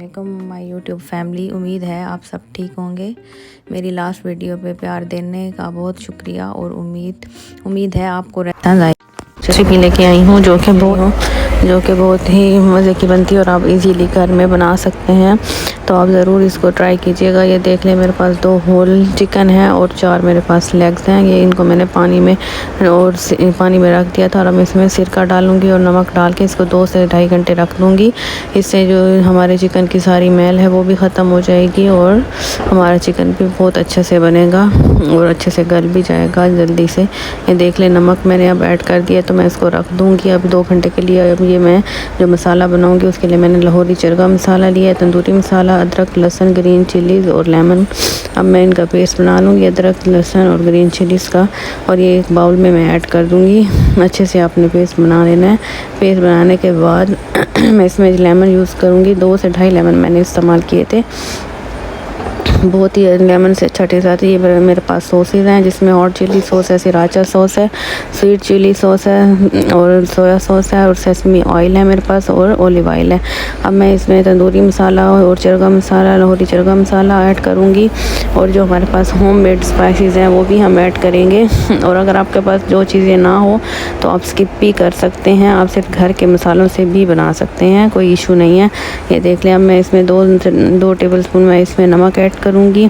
वालेकुम my YouTube family. उम्मीद है आप सब ठीक होंगे। मेरी लास्ट वीडियो पे प्यार देने का बहुत शुक्रिया और उम्मीद है आपको रेसिपी लेके आई हूँ जो कि बहुत ही मज़े की बनती है और आप इजीली घर में बना सकते हैं। तो आप ज़रूर इसको ट्राई कीजिएगा। ये देख लें, मेरे पास 2 होल चिकन है और 4 मेरे पास लेग्स हैं। ये इनको मैंने पानी में रख दिया था और अब इसमें सिरका डालूंगी और नमक डाल के इसको 2 से ढाई घंटे रख दूँगी। इससे जो हमारे चिकन की सारी मैल है वो भी ख़त्म हो जाएगी और हमारा चिकन भी बहुत अच्छे से बनेगा और अच्छे से गल भी जाएगा जल्दी से। ये देख लें, नमक मैंने अब ऐड कर दिया तो मैं इसको रख दूँगी अब 2 घंटे के लिए। अब ये मैं जो मसाला बनाऊँगी उसके लिए मैंने लाहौरी चरगा मसाला लिया है, तंदूरी मसाला, अदरक, लहसुन, ग्रीन चिलीज़ और लेमन। अब मैं इनका पेस्ट बना लूँगी, अदरक, लहसुन और ग्रीन चिलीज़ का, और ये एक बाउल में मैं ऐड कर दूँगी। अच्छे से आपने पेस्ट बना लेना है। पेस्ट बनाने के बाद मैं इसमें लेमन यूज़ करूँगी। 2 से ढाई लेमन मैंने इस्तेमाल किए थे। बहुत ही लेमन से अच्छा टेस्ट आता है। ये मेरे पास सॉसेज हैं जिसमें हॉट चिली सॉस है, सिराचा सॉस है, स्वीट चिली सॉस है और सोया सॉस है और सेसमी ऑयल है मेरे पास और ऑलिव ऑयल है। अब मैं इसमें तंदूरी मसाला और चरगा मसाला, लाहौरी चरगा मसाला ऐड करूँगी और जो हमारे पास होममेड स्पाइसेस हैं वो भी हम ऐड करेंगे। और अगर आपके पास जो चीज़ें ना हो तो आप स्किप भी कर सकते हैं, आप सिर्फ घर के मसालों से भी बना सकते हैं, कोई इशू नहीं है। ये देख लें, अब मैं इसमें 2 टेबल स्पून मैं इसमें नमक ऐड करूँगी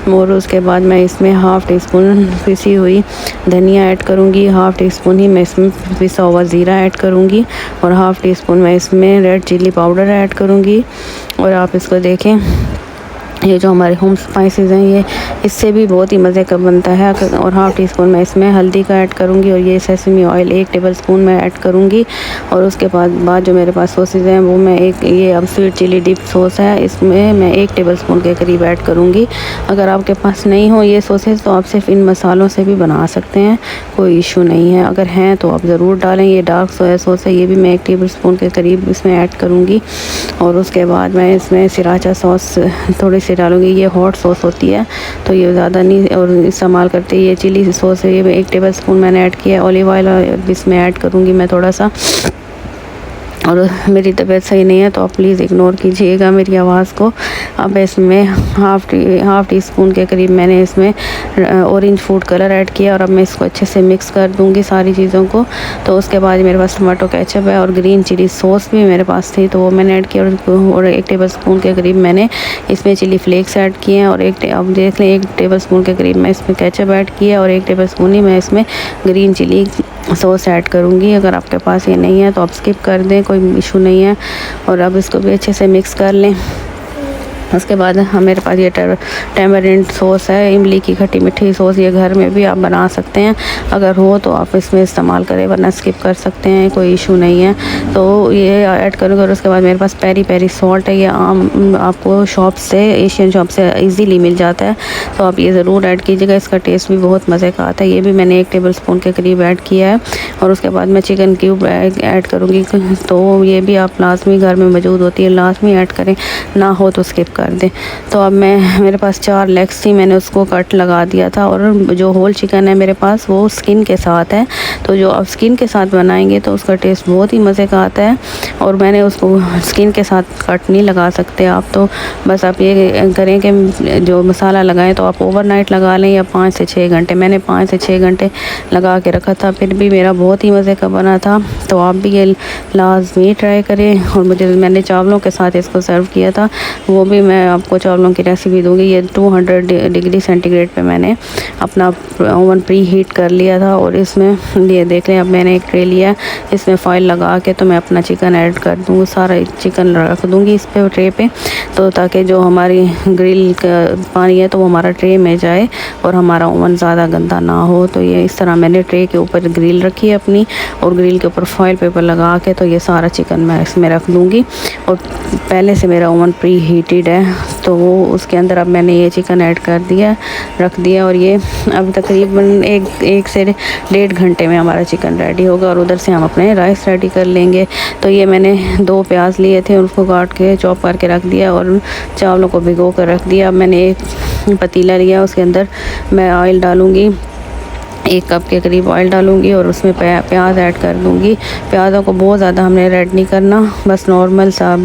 और उसके बाद मैं इसमें हाफ़ टी स्पून पिसी हुई धनिया ऐड करूँगी, हाफ़ टी स्पून ही मैं इसमें पिसा हुआ ज़ीरा ऐड करूँगी और हाफ़ टी स्पून मैं इसमें रेड चिली पाउडर ऐड करूँगी। और आप इसको देखें, ये जो हमारे होम स्पाइसेस हैं ये इससे भी बहुत ही मज़े का बनता है। और हाफ़ टी स्पून मैं इसमें हल्दी का ऐड करूँगी और ये सेसमी ऑयल 1 टेबल स्पून मैं ऐड करूँगी। और उसके बाद जो मेरे पास सॉसेज हैं वो मैं ये अब स्वीट चिली डिप सॉस है, इसमें मैं 1 टेबल स्पून के करीब ऐड करूँगी। अगर आपके पास नहीं हो ये सॉसेज तो आप सिर्फ इन मसालों से भी बना सकते हैं, कोई इशू नहीं है। अगर हैं तो आप ज़रूर डालें। ये डार्क सोया सॉस है, ये भी मैं 1 टेबल स्पून के करीब इसमें ऐड करूँगी। और उसके बाद मैं इसमें सिराचा सॉस थोड़ी सी डालूंगी। ये हॉट सॉस होती है तो ये ज़्यादा नहीं और इस्तेमाल करते। ये चिली सॉस है, ये 1 टेबल स्पून मैंने ऐड किया। ऑलिव ऑयल इसमें ऐड करूँगी मैं थोड़ा सा। और मेरी तबीयत सही नहीं है तो आप प्लीज़ इग्नोर कीजिएगा मेरी आवाज़ को। अब इसमें हाफ़ टी स्पून के करीब मैंने इसमें ऑरेंज फूड कलर ऐड किया और अब मैं इसको अच्छे से मिक्स कर दूंगी सारी चीज़ों को। तो उसके बाद मेरे पास टमाटो केचप है और ग्रीन चिली सॉस भी मेरे पास थी तो वो मैंने ऐड किया और 1 टेबल स्पून के करीब मैंने इसमें चिली फ्लेक्स ऐड किए हैं। और अब देख लें 1 टेबल स्पून के करीब मैं इसमें केचप ऐड किया और 1 टेबल स्पून ही मैं इसमें ग्रीन चिली सॉस ऐड करूँगी। अगर आपके पास ये नहीं है तो आप स्किप कर दें, कोई इशू नहीं है। और अब इसको भी अच्छे से मिक्स कर लें। उसके बाद मेरे पास ये टैमरिंड सॉस है, इमली की खट्टी मीठी सॉस, ये घर में भी आप बना सकते हैं। अगर हो तो आप इसमें इस्तेमाल करें वरना स्किप कर सकते हैं, कोई इशू नहीं है। तो ये ऐड करूँगा। और उसके बाद मेरे पास पेरी पेरी सॉल्ट है, ये आपको शॉप से, एशियन शॉप से इजीली मिल जाता है तो आप ये ज़रूर ऐड कीजिएगा। इसका टेस्ट भी बहुत मज़े का आता है। ये भी मैंने 1 टेबल स्पून के करीब ऐड किया है। और उसके बाद मैं चिकन क्यूब ऐड करूँगी तो ये भी आप लाजमी घर में मौजूद होती है, लाजमी ऐड करें, ना हो तो स्किप कर दें। तो अब मेरे पास 4 लेग्स थी, मैंने उसको कट लगा दिया था। और जो होल चिकन है मेरे पास वो स्किन के साथ है, तो जो आप स्किन के साथ बनाएंगे तो उसका टेस्ट बहुत ही मज़े का आता है। और मैंने उसको स्किन के साथ कट नहीं लगा सकते आप, तो बस आप ये करें कि जो मसाला लगाएं तो आप ओवरनाइट लगा लें या 5 से 6 घंटे। मैंने 5 से 6 घंटे लगा के रखा था, फिर भी मेरा बहुत ही मज़े का बना था। तो आप भी ये लाजमी ट्राई करें। और मैंने चावलों के साथ इसको सर्व किया था, वो भी मैं आपको चावलों की रेसिपी दूंगी। ये 200 डिग्री सेंटीग्रेड पे मैंने अपना ओवन प्री हीट कर लिया था। और इसमें ये देख लें, अब मैंने एक ट्रे लिया, इसमें फॉइल लगा के तो मैं अपना चिकन ऐड कर दूँगी, सारा चिकन रख दूँगी इस पे ट्रे पे, तो ताकि जो हमारी ग्रिल का पानी है तो वो हमारा ट्रे में जाए और हमारा ओवन ज़्यादा गंदा ना हो। तो ये इस तरह मैंने ट्रे के ऊपर ग्रिल रखी है अपनी और ग्रिल के ऊपर फॉइल पेपर लगा के तो ये सारा चिकन मैं इसमें रख दूँगी। और पहले से मेरा ओवन प्री हीटेड है तो वो उसके अंदर अब मैंने ये चिकन ऐड कर दिया, रख दिया। और ये अब तकरीबन एक से 1.5 घंटे में हमारा चिकन रेडी होगा और उधर से हम अपने राइस रेडी कर लेंगे। तो ये मैंने 2 प्याज लिए थे, उनको काट के चॉप करके रख दिया और चावलों को भिगो कर रख दिया। अब मैंने एक पतीला लिया, उसके अंदर मैं ऑयल डालूँगी 1 कप के करीब ऑयल डालूंगी और उसमें प्याज ऐड कर दूंगी। प्याज़ों को बहुत ज़्यादा हमने रेड नहीं करना, बस नॉर्मल सा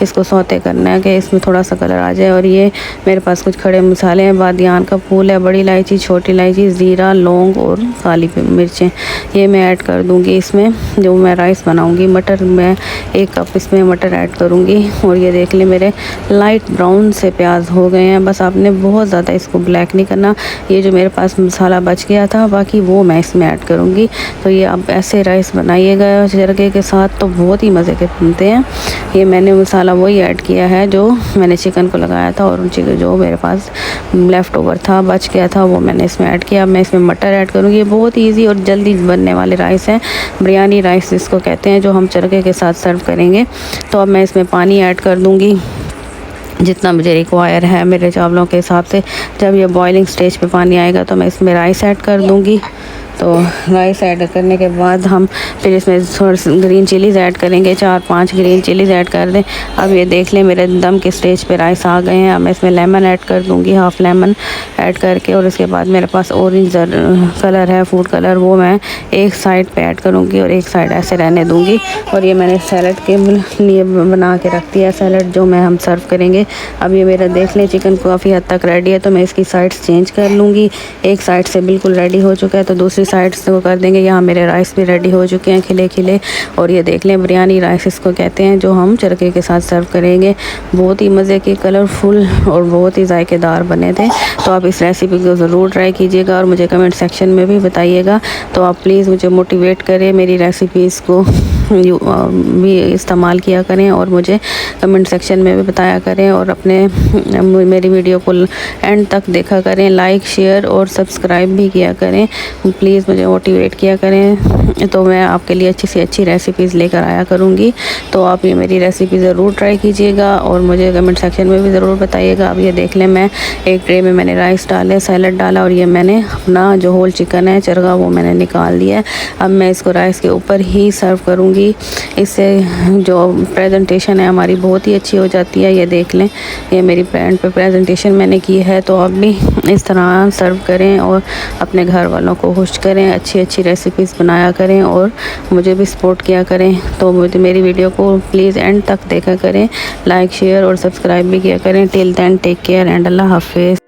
इसको सौते करना है कि इसमें थोड़ा सा कलर आ जाए। और ये मेरे पास कुछ खड़े मसाले हैं, बादियान का फूल है, बड़ी इलायची, छोटी इलायची, ज़ीरा, लौंग और काली मिर्चें, ये मैं ऐड कर दूँगी इसमें जो मैं राइस बनाऊँगी। मटर मैं 1 कप इसमें मटर ऐड करूँगी। और ये देख लें मेरे लाइट ब्राउन से प्याज हो गए हैं। बस आपने बहुत ज़्यादा इसको ब्लैक नहीं करना। ये जो मेरे पास मसाला बच गया था बाकी वो मैं इसमें ऐड करूँगी। तो ये आप ऐसे राइस बनाइएगा चरखे के साथ, तो बहुत ही मज़े के बनते हैं। ये मैंने मसाला वही ऐड किया है जो मैंने चिकन को लगाया था, और जो मेरे पास लेफ़्ट ओवर था, बच गया था, वो मैंने इसमें ऐड किया। अब मैं इसमें मटर ऐड करूँगी। ये बहुत ईजी और जल्दी बनने वाले राइस हैं, बिरयानी राइस इसको कहते हैं, जो हम चरखे के साथ सर्व करेंगे। तो अब मैं इसमें पानी ऐड कर दूँगी जितना मुझे रिक्वायर है मेरे चावलों के हिसाब से। जब ये बॉइलिंग स्टेज पे पानी आएगा तो मैं इसमें राइस ऐड कर दूँगी। तो राइस ऐड करने के बाद हम फिर इसमें थोड़ी सी ग्रीन चिलीज़ ऐड करेंगे, 4-5 ग्रीन चिलीज़ ऐड कर दें। अब ये देख लें मेरे दम के स्टेज पे राइस आ गए हैं। अब मैं इसमें लेमन ऐड कर दूँगी, हाफ़ लेमन ऐड करके। और इसके बाद मेरे पास ऑरेंज कलर है, फूड कलर, वो मैं एक साइड पे ऐड करूँगी और एक साइड ऐसे रहने दूँगी। और ये मैंने सैलड के लिए बना के रख दिया, सैलड जो मैं हम सर्व करेंगे। अब ये मेरा देख लें चिकन काफ़ी हद तक रेडी है, तो मैं इसकी साइड्स चेंज कर लूँगी। एक साइड से बिल्कुल रेडी हो चुका है तो दूसरी साइड से वो कर देंगे। यहाँ मेरे राइस भी रेडी हो चुके हैं खिले खिले। और ये देख लें बिरयानी राइस इसको कहते हैं, जो हम चरखे के साथ सर्व करेंगे। बहुत ही मज़े के, कलरफुल और बहुत ही जायकेदार बने थे। तो आप इस रेसिपी को ज़रूर ट्राई कीजिएगा और मुझे कमेंट सेक्शन में भी बताइएगा। तो आप प्लीज़ मुझे मोटिवेट करें, मेरी रेसिपीज़ को भी इस्तेमाल किया करें और मुझे कमेंट सेक्शन में भी बताया करें। और अपने मेरी वीडियो को एंड तक देखा करें, लाइक, शेयर और सब्सक्राइब भी किया करें। प्लीज़ मुझे मोटिवेट किया करें, तो मैं आपके लिए अच्छी से अच्छी रेसिपीज़ लेकर आया करूँगी। तो आप ये मेरी रेसिपी ज़रूर ट्राई कीजिएगा और मुझे कमेंट सेक्शन में भी ज़रूर बताइएगा। अब ये देख लें मैं एक ट्रे में मैंने राइस डाले, सैलड डाला, और ये मैंने अपना जो होल चिकन है चरगा वो मैंने निकाल दिया है। अब मैं इसको राइस के ऊपर ही सर्व करूँगी। इससे जो प्रेजेंटेशन है हमारी बहुत ही अच्छी हो जाती है। ये देख लें, ये मेरी पैन पे प्रेजेंटेशन मैंने की है। तो आप भी इस तरह सर्व करें और अपने घर वालों को खुश करें, अच्छी अच्छी रेसिपीज़ बनाया करें और मुझे भी सपोर्ट किया करें। तो मुझे मेरी वीडियो को प्लीज़ एंड तक देखा करें, लाइक, शेयर और सब्सक्राइब भी किया करें। Till then take care and अल्लाह हाफिज़।